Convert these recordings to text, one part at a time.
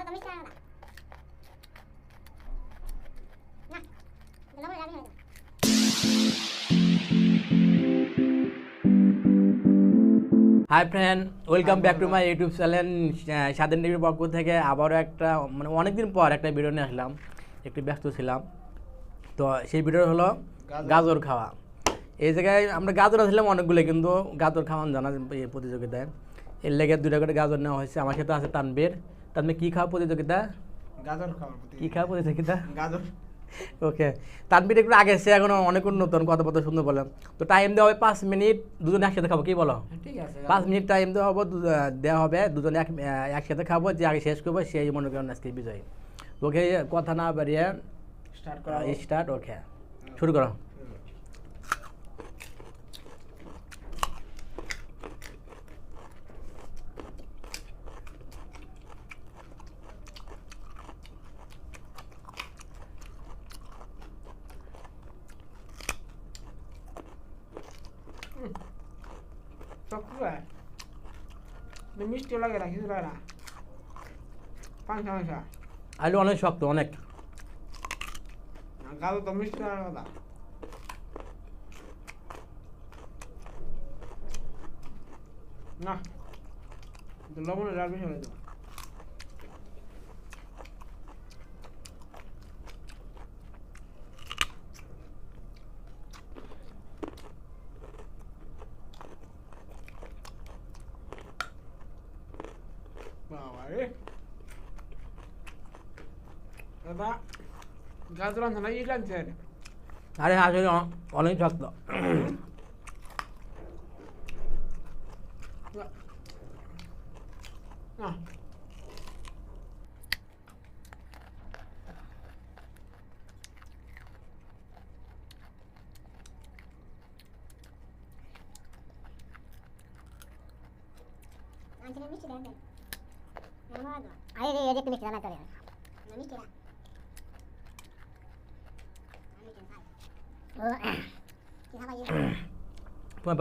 Hi friend, welcome back to my YouTube channel স্বাধীন টিভির পক্ষ থেকে আবারও একটা অনেকদিন পর একটা ভিডিও নিয়ে আসলাম। একটু ব্যস্ত ছিলাম, তো সেই ভিডিও হলো গাজর খাওয়া। এই জায়গায় আমরা গাজর আসলাম অনেকগুলো, কিন্তু গাজর খাওয়ান জানা এই প্রতিযোগিতায়। এর লেগে 2টা করে গাজর নেওয়া হয়েছে। আমার সাথে আছে তানবীর। তানবীর কী খাওয়া প্রতিযোগিতা? গাজর খাওয়া। কী খাওয়া প্রতিযোগিতা? গাজর। ওকে, তানবীর একটু আগে সে এখন অনেক নতুন কথা সুন্দর বলে। তো টাইম দেওয়া হবে 5 মিনিট, দুজনে একসাথে খাবো, কি বলো? ঠিক আছে, 5 মিনিট টাইম দেওয়া হবে, দুজনে একসাথে খাবো। যে আগে শেষ করবো সেই মনে করেন আজকে বিজয়ী। ওকে, কথা না বাড়িয়ে স্টার্ট। ওকে, শুরু করো। মিষ্টি লাগে না, কিছু লাগে না। পাঁচা পাঁচা আলু অনেক শক্ত, অনেক। গাজর তো মিষ্টি লাগার কথা না, লবণের ডাল বেশি হলে তো দাদা গাজর আনছে না, ইট আনছে। আরে আসলে অনেক শক্ত। না মিষ্টি দেন আরে একটু মিষ্টি দানা করে মিষ্টি না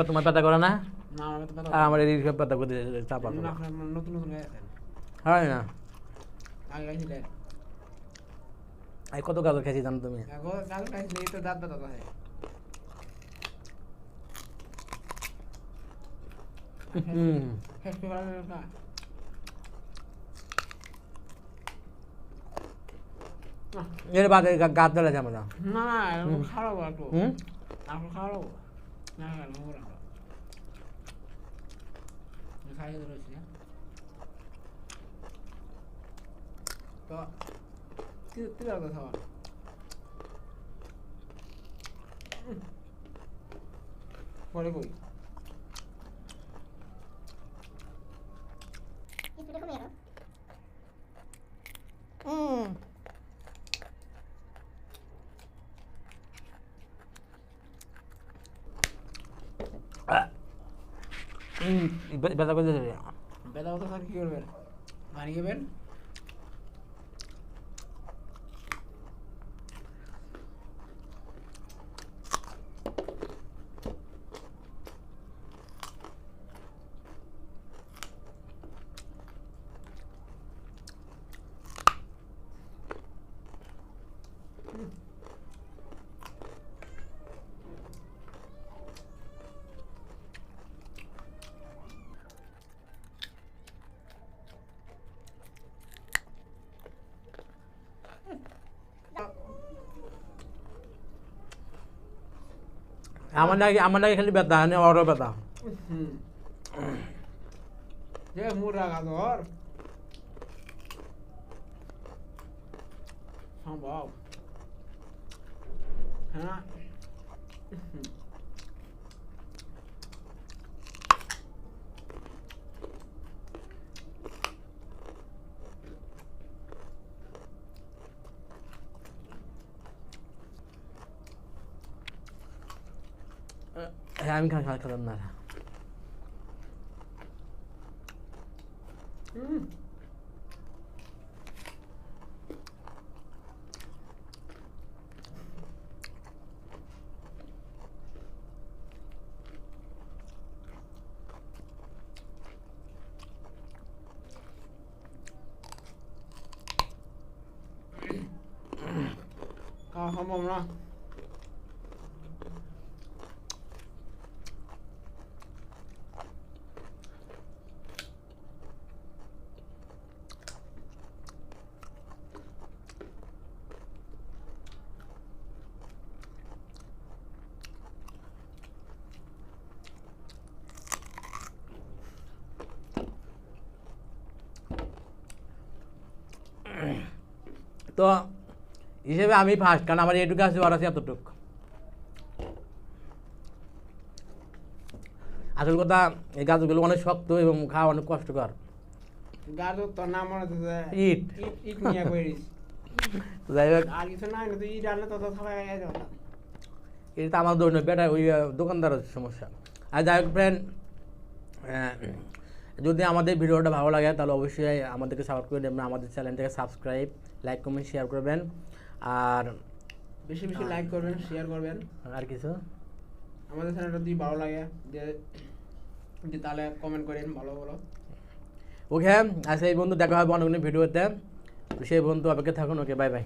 তোমার পাতা করো না? না, আমি তো আমার এই পাতা করে চাপা নতুন নতুন গেছেন হয় না। আগে গাইছিলে কত গাজর খেয়েছি জানো তুমি? গাজর খাইছিলে, এই তো দাঁত দাঁত হয়। এর বাদে গাছ ধরে যাবো না। না খারাপ একটু খারাপ না, খাইয়ে ধরেছি তো কি লাগবে খাওয়া। পরে কই ব্যথা করে দেবে। বেদা কথা স্যার কি করবেন? পানি খাবেন? আমার নাকি খালি ব্যথা, ওরও ব্যথা। যে মুরা গাজর সম্ভব, হ্যাঁ। হ্যাঁ, আমি খেলাম না। সম্ভব না। তো হিসেবে আমি ফার্স্ট, কারণ আমার এটুকু আছে, ওর আছে এতটুকু। আসল কথা, এই গাছগুলো অনেক শক্ত এবং খাওয়া অনেক কষ্টকর। গাজর তো নাম মনে হচ্ছে ইট। ইট নিয়ে করিস। তো যাই হোক, আর কিছু নাই না, তুই ইট আনলে তো খাওয়া যাবে না। এটা তো আমার দৌড় বেটা ওই দোকানদারের সমস্যা। আর যাই হোক ফ্রেন্ড, যদি আমাদের ভিডিওটা ভালো লাগে তাহলে অবশ্যই আমাদেরকে সাপোর্ট করে দেবেন, আমাদের চ্যানেলটাকে সাবস্ক্রাইব, লাইক, কমেন্ট, শেয়ার করবেন। আর বেশি বেশি লাইক করবেন, শেয়ার করবেন। আর কিছু আমাদের চ্যানেলটা যদি ভালো লাগে যে তাহলে কমেন্ট করেন ভালো ভালো। ওকে, আচ্ছা এই বন্ধু দেখা হবে অন্য কোনো ভিডিওতে। তো সেই বন্ধু অপেক্ষা থাকুন। ওকে, বাই বাই।